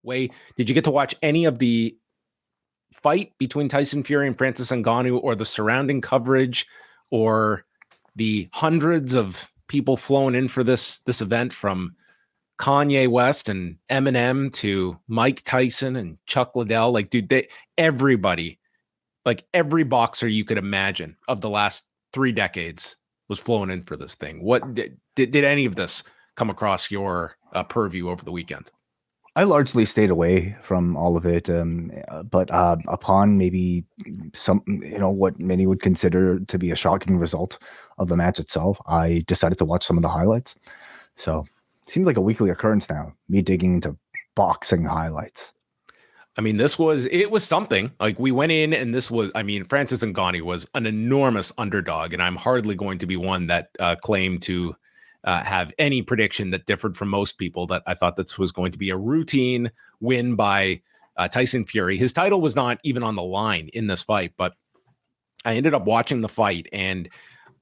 Way, did you get to watch any of the fight between Tyson Fury and Francis Ngannou, or the surrounding coverage, or the hundreds of people flowing in for this event, from Kanye West and Eminem to Mike Tyson and Chuck Liddell? Like, dude, everybody, like every boxer you could imagine of the last 3 decades was flowing in for this thing. What did any of this come across your purview over the weekend? I largely stayed away from all of it, but upon maybe what many would consider to be a shocking result of the match itself, I decided to watch some of the highlights. So it seems like a weekly occurrence now, me digging into boxing highlights. I mean, it was something. Like, we went in and Francis Ngannou was an enormous underdog, and I'm hardly going to be one that claimed to have any prediction that differed from most people, that I thought this was going to be a routine win by Tyson Fury. His title was not even on the line in this fight, but I ended up watching the fight, and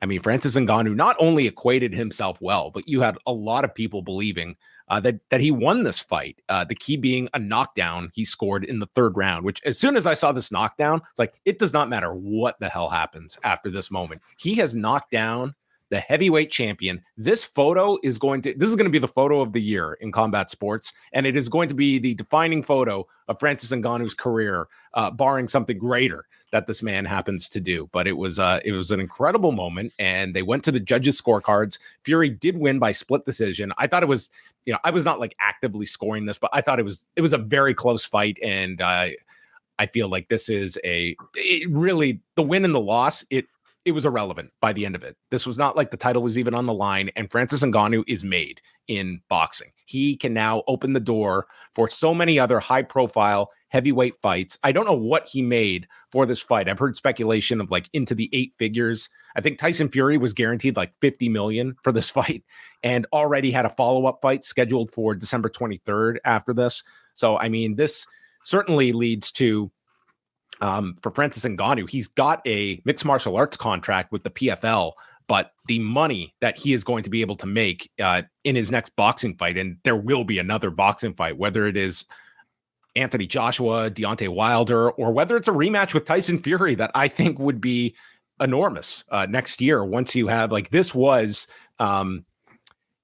I mean, Francis Ngannou not only equated himself well, but you had a lot of people believing that he won this fight. The key being a knockdown he scored in the 3rd round, which, as soon as I saw this knockdown, it's like, it does not matter what the hell happens after this moment. He has knocked down the heavyweight champion. This is going to be the photo of the year in combat sports, and it is going to be the defining photo of Francis Ngannou's career, barring something greater that this man happens to do. But it was an incredible moment, and they went to the judges' scorecards. Fury did win by split decision. I thought it was, I was not like actively scoring this, but I thought it was a very close fight, and I feel like this is really, the win and the loss, it was irrelevant by the end of it. This was not like the title was even on the line, and Francis Ngannou is made in boxing. He can now open the door for so many other high-profile heavyweight fights. I don't know what he made for this fight. I've heard speculation of like into the 8 figures. I think Tyson Fury was guaranteed like $50 million for this fight, and already had a follow-up fight scheduled for December 23rd after this. So, I mean, this certainly leads to, for Francis Ngannou, he's got a mixed martial arts contract with the PFL, but the money that he is going to be able to make in his next boxing fight, and there will be another boxing fight, whether it is Anthony Joshua, Deontay Wilder, or whether it's a rematch with Tyson Fury, that I think would be enormous next year. Once you have, like, this was, I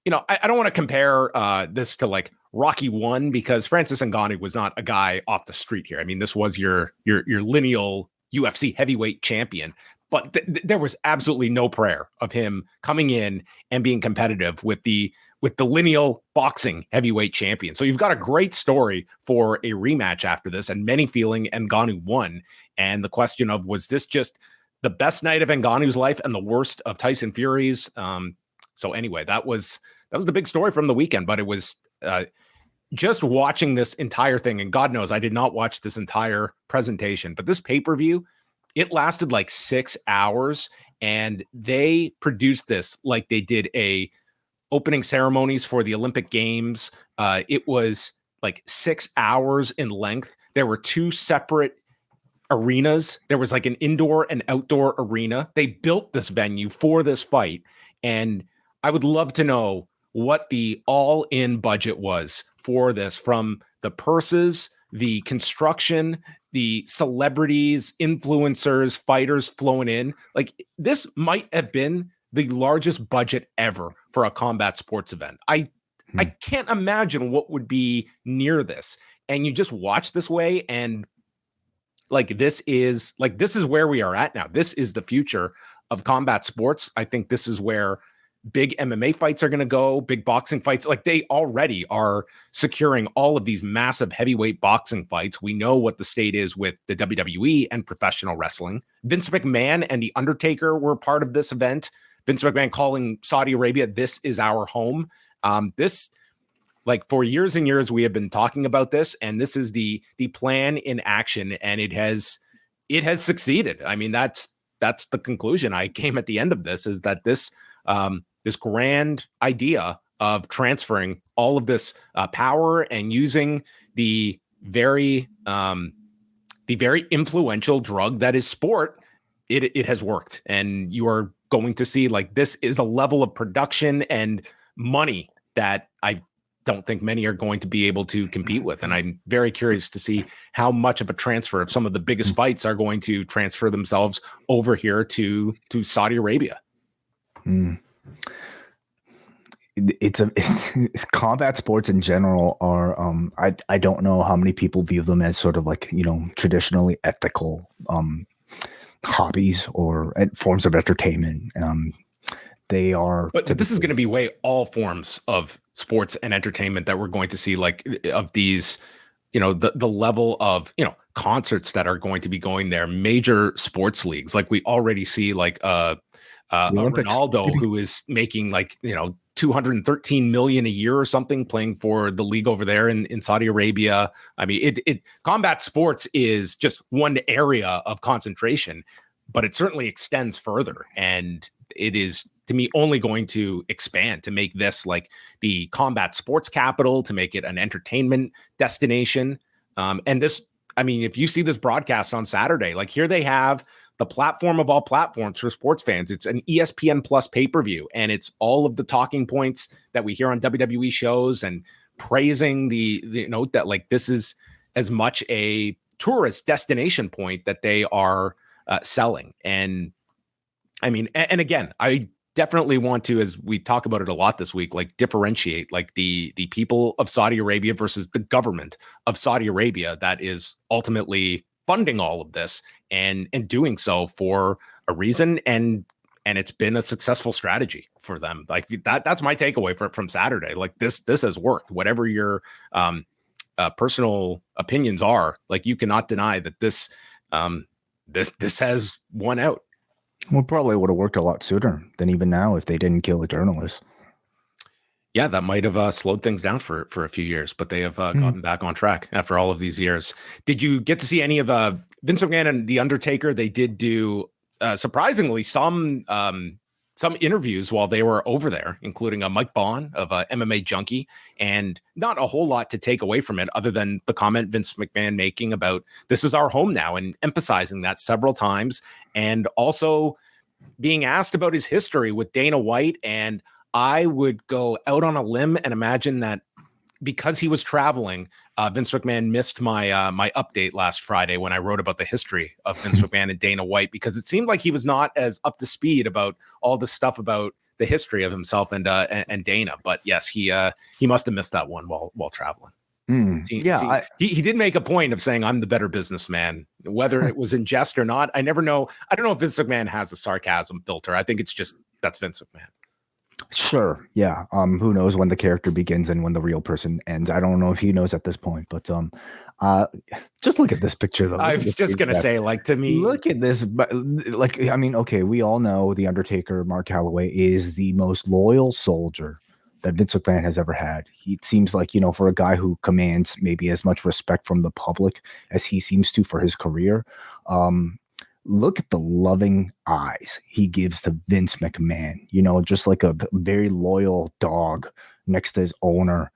don't want to compare this to like Rocky 1, because Francis Ngannou was not a guy off the street here. I mean, this was your lineal UFC heavyweight champion, but there was absolutely no prayer of him coming in and being competitive with the lineal boxing heavyweight champion. So you've got a great story for a rematch after this, and many feeling Ngannou won. And the question of, was this just the best night of Ngannou's life and the worst of Tyson Fury's? So anyway, that was the big story from the weekend, but it was just watching this entire thing, and God knows I did not watch this entire presentation, but this pay-per-view, it lasted like 6 hours, and they produced this like they did a opening ceremonies for the Olympic Games. It was like 6 hours in length. There were 2 separate arenas. There was like an indoor and outdoor arena. They built this venue for this fight, and I would love to know what the all-in budget was for this, from the purses, the construction, the celebrities, influencers, fighters flowing in. Like, this might have been the largest budget ever for a combat sports event. I can't imagine what would be near this. And you just watch this way, and this is where we are at now. This is the future of combat sports. I think this is where big MMA fights are going to go, big boxing fights. Like, they already are securing all of these massive heavyweight boxing fights. We know what the state is with the WWE and professional wrestling. Vince McMahon and The Undertaker were part of this event. Vince McMahon calling Saudi Arabia, "This is our home." For years and years, we have been talking about this, and this is the plan in action, and it has succeeded. I mean, that's the conclusion I came at the end of this, is that this grand idea of transferring all of this power and using the very influential drug that is sport, it has worked. And you are going to see, like, this is a level of production and money that don't think many are going to be able to compete with. And I'm very curious to see how much of a transfer of some of the biggest fights are going to transfer themselves over here to Saudi Arabia. It's combat sports in general are I don't know how many people view them as sort of like, you know, traditionally ethical hobbies or forms of entertainment. They are, but this is going to be way all forms of sports and entertainment that we're going to see, like of these, you know, the level of, you know, concerts that are going to be going there, major sports leagues. Like we already see like Ronaldo, who is making like, you know, 213 million a year or something playing for the league over there in Saudi Arabia. I mean, combat sports is just one area of concentration, but it certainly extends further. And it is, to me, only going to expand to make this like the combat sports capital, to make it an entertainment destination. And this, I mean, if you see this broadcast on Saturday, like here they have the platform of all platforms for sports fans. It's an ESPN Plus pay-per-view, and it's all of the talking points that we hear on WWE shows and praising the note that like this is as much a tourist destination point that they are selling. And I mean, and again, I definitely want to, as we talk about it a lot this week, like differentiate like the people of Saudi Arabia versus the government of Saudi Arabia that is ultimately funding all of this and doing so for a reason. And it's been a successful strategy for them. Like that's my takeaway from Saturday. Like this has worked. Whatever your personal opinions are, like you cannot deny that this has won out. Well, probably would have worked a lot sooner than even now if they didn't kill a journalist. Yeah, that might have slowed things down for a few years, but they have gotten back on track after all of these years. Did you get to see any of Vince McMahon and The Undertaker? They did do surprisingly some interviews while they were over there, including a Mike Bond of MMA Junkie, and not a whole lot to take away from it other than the comment Vince McMahon making about this is our home now and emphasizing that several times, and also being asked about his history with Dana White. And I would go out on a limb and imagine that because he was traveling, Vince McMahon missed my my update last Friday when I wrote about the history of Vince McMahon and Dana White, because it seemed like he was not as up to speed about all the stuff about the history of himself and Dana. But yes, he must have missed that one while traveling. He did make a point of saying I'm the better businessman, whether it was in jest or not. I never know. I don't know if Vince McMahon has a sarcasm filter. I think it's just that's Vince McMahon. Sure. Yeah. Who knows when the character begins and when the real person ends? I don't know if he knows at this point, but just look at this picture though. I was just gonna say, like, to me, look at this. Like, I mean, okay, we all know the Undertaker, Mark Calloway, is the most loyal soldier that Vince McMahon has ever had. He seems like, you know, for a guy who commands maybe as much respect from the public as he seems to for his career. Look at the loving eyes he gives to Vince McMahon, you know, just like a very loyal dog next to his owner,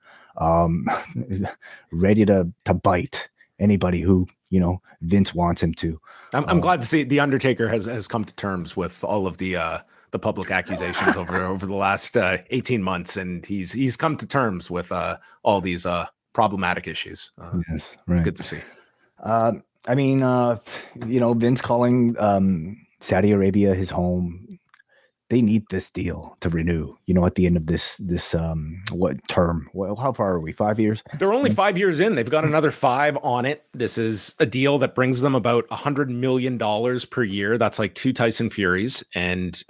ready to bite anybody who, you know, Vince wants him to. I'm glad to see The Undertaker has come to terms with all of the public accusations over the last 18 months. And he's come to terms with all these problematic issues. Yes, right. It's good to see. I mean, you know, Vince calling Saudi Arabia his home. They need this deal to renew, you know, at the end of this what term? Well, how far are we? 5 years? They're only 5 years in. They've got another 5 on it. This is a deal that brings them about $100 million per year. That's like 2 Tyson Furies. And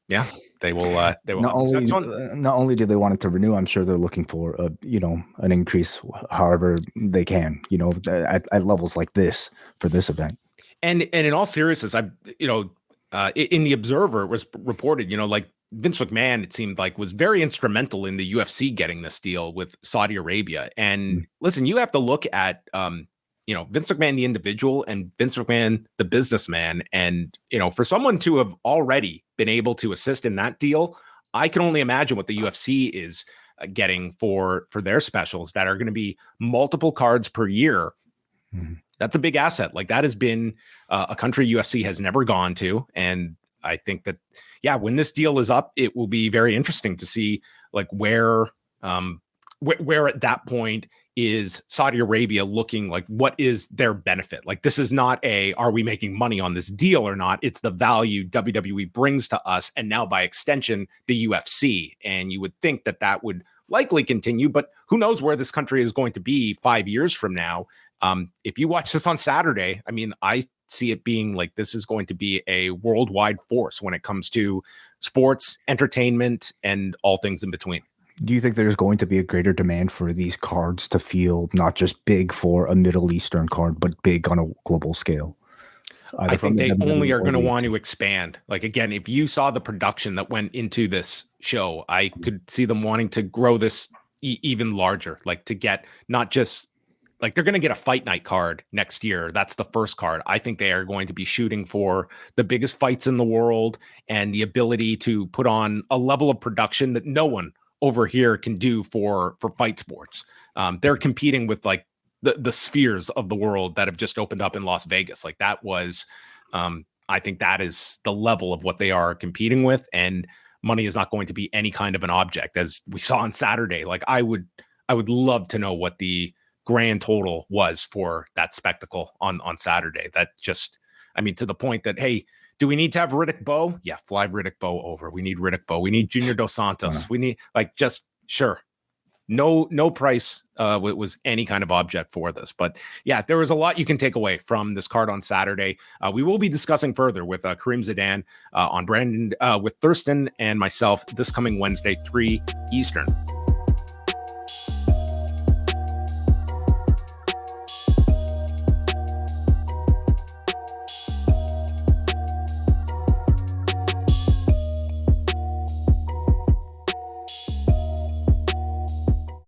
yeah, they will not only do they want it to renew, I'm sure they're looking for you know, an increase however they can, you know, at levels like this for this event. And in all seriousness, you know, in the Observer it was reported, you know, like Vince McMahon, it seemed like, was very instrumental in the UFC getting this deal with Saudi Arabia. And listen, you have to look at you know, Vince McMahon, the individual, and Vince McMahon, the businessman. And, you know, for someone to have already been able to assist in that deal, I can only imagine what the UFC is getting for their specials that are going to be multiple cards per year. That's a big asset. Like that has been a country UFC has never gone to. And I think that, yeah, when this deal is up, it will be very interesting to see like where where at that point is Saudi Arabia looking like, what is their benefit? Like, this is not are we making money on this deal or not? It's the value WWE brings to us, and now by extension, the UFC. And you would think that that would likely continue, but who knows where this country is going to be 5 years from now. If you watch this on Saturday, I mean, I see it being like this is going to be a worldwide force when it comes to sports, entertainment, and all things in between. Do you think there's going to be a greater demand for these cards to feel not just big for a Middle Eastern card, but big on a global scale? I think they only are going to want to expand. Like, again, if you saw the production that went into this show, I could see them wanting to grow this even larger, like to get not just like they're going to get a fight night card next year. That's the first card. I think they are going to be shooting for the biggest fights in the world and the ability to put on a level of production that no one over here can do for fight sports. They're competing with like the spheres of the world that have just opened up in Las Vegas. Like that was, I think that is the level of what they are competing with, and money is not going to be any kind of an object, as we saw on Saturday. Like I would love to know what the grand total was for that spectacle on Saturday. That just, I mean, to the point that, hey, do we need to have Riddick Bowe? Yeah, fly Riddick Bowe over. We need Riddick Bowe. We need Junior Dos Santos. We need like just sure. No price was any kind of object for this. But yeah, there was a lot you can take away from this card on Saturday. We will be discussing further with Kareem Zidane on Brandon with Thurston and myself this coming Wednesday, 3 Eastern.